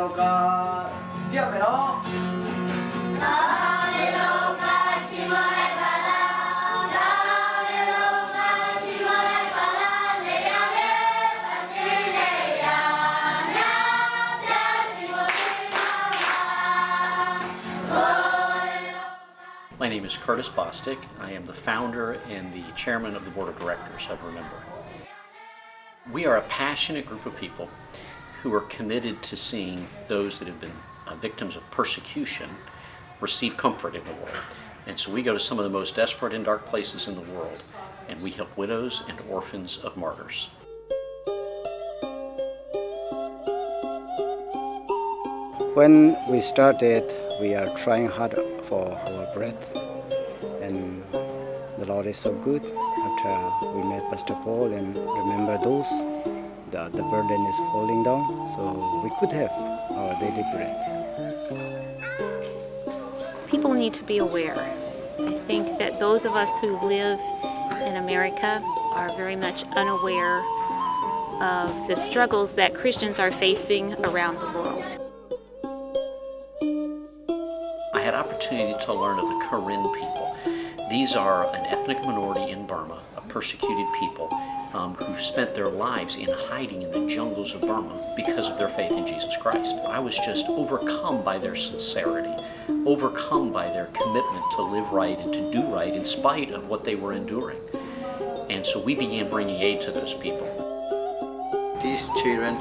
My name is Curtis Bostic. I am the founder and the chairman of the board of directors of Remember. We are a passionate group of people who are committed to seeing those that have been victims of persecution receive comfort in the world. And so we go to some of the most desperate and dark places in the world, and we help widows and orphans of martyrs. When we started, we are trying hard for our breath, and the Lord is so good. After we met Pastor Paul and remember those, the burden is falling down, so we could have our daily bread. People need to be aware. I think that those of us who live in America are very much unaware of the struggles that Christians are facing around the world. I had opportunity to learn of the Karen people. These are an ethnic minority in Burma, a persecuted people who spent their lives in hiding in the jungles of Burma because of their faith in Jesus Christ. I was just overcome by their sincerity, overcome by their commitment to live right and to do right in spite of what they were enduring. And so we began bringing aid to those people. These children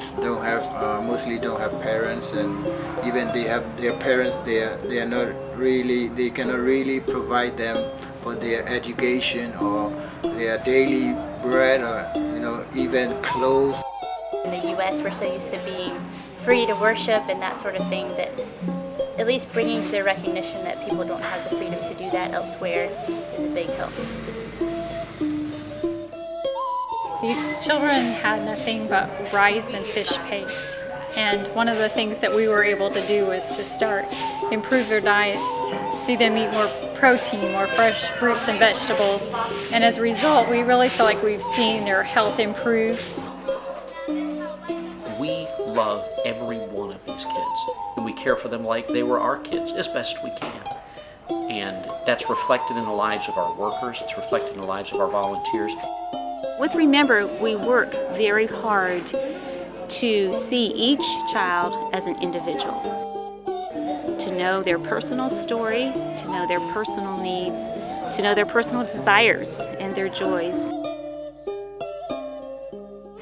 mostly don't have parents, and even they have their parents, they cannot really provide them for their education or their daily bread, or even clothes. In the U.S., we're so used to being free to worship and that sort of thing that at least bringing to their recognition that people don't have the freedom to do that elsewhere is a big help. These children had nothing but rice and fish paste, and one of the things that we were able to do was to improve their diets, see them eat more protein, more fresh fruits and vegetables, and as a result we really feel like we've seen their health improve. We love every one of these kids, and we care for them like they were our kids as best we can. And that's reflected in the lives of our workers, it's reflected in the lives of our volunteers. With Remember, we work very hard to see each child as an individual, to know their personal story, to know their personal needs, to know their personal desires and their joys.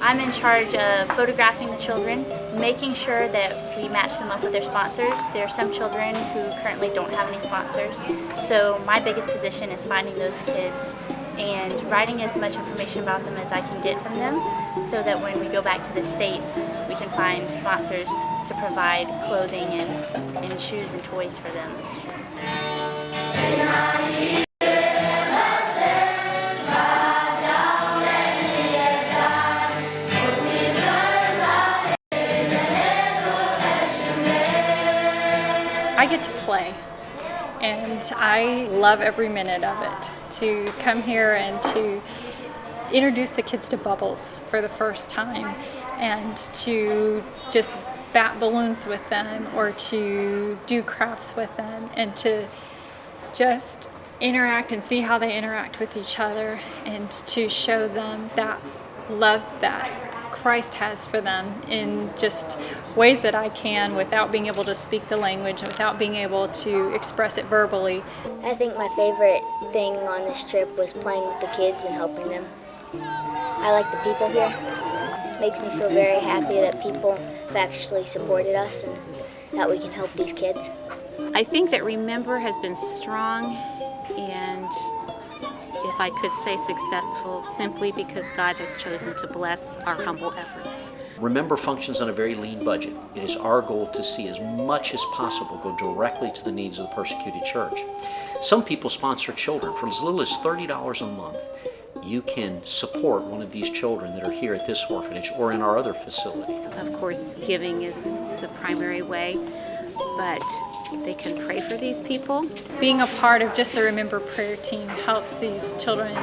I'm in charge of photographing the children, making sure that we match them up with their sponsors. There are some children who currently don't have any sponsors, so my biggest position is finding those kids and writing as much information about them as I can get from them, so that when we go back to the States, we can find sponsors to provide clothing and shoes and toys for them. I get to play, and I love every minute of it. To come here and to introduce the kids to bubbles for the first time, and to just bat balloons with them, or to do crafts with them, and to just interact and see how they interact with each other, and to show them that love that Christ has for them in just ways that I can without being able to speak the language, without being able to express it verbally. I think my favorite thing on this trip was playing with the kids and helping them. I like the people here. It makes me feel very happy that people have actually supported us and that we can help these kids. I think that Remember has been strong and, if I could say, successful, simply because God has chosen to bless our humble efforts. Remember functions on a very lean budget. It is our goal to see as much as possible go directly to the needs of the persecuted church. Some people sponsor children. For as little as $30 a month, you can support one of these children that are here at this orphanage or in our other facility. Of course, giving is a primary way, but they can pray for these people. Being a part of just the Remember prayer team helps these children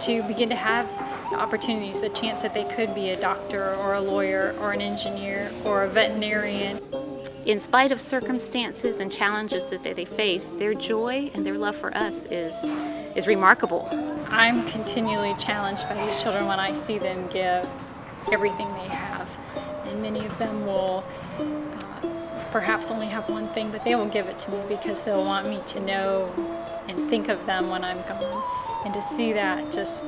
to begin to have the opportunities, the chance that they could be a doctor or a lawyer or an engineer or a veterinarian. in spite of circumstances and challenges that they face, their joy and their love for us is remarkable. I'm continually challenged by these children when I see them give everything they have. And many of them will perhaps only have one thing, but they will give it to me because they'll want me to know and think of them when I'm gone. And to see that, just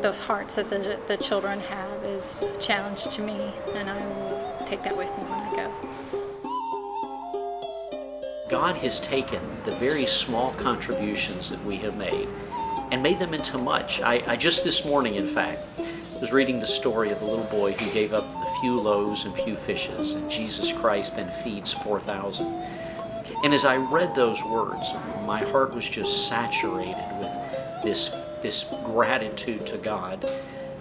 those hearts that the children have is a challenge to me, and I will take that with me when I go. God has taken the very small contributions that we have made and made them into much. I just this morning, in fact, was reading the story of the little boy who gave up the few loaves and few fishes, and Jesus Christ then feeds 4,000. And as I read those words, my heart was just saturated with this gratitude to God,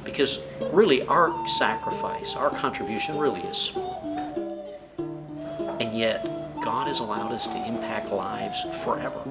because really our sacrifice, our contribution really is small. And yet, God has allowed us to impact lives forever.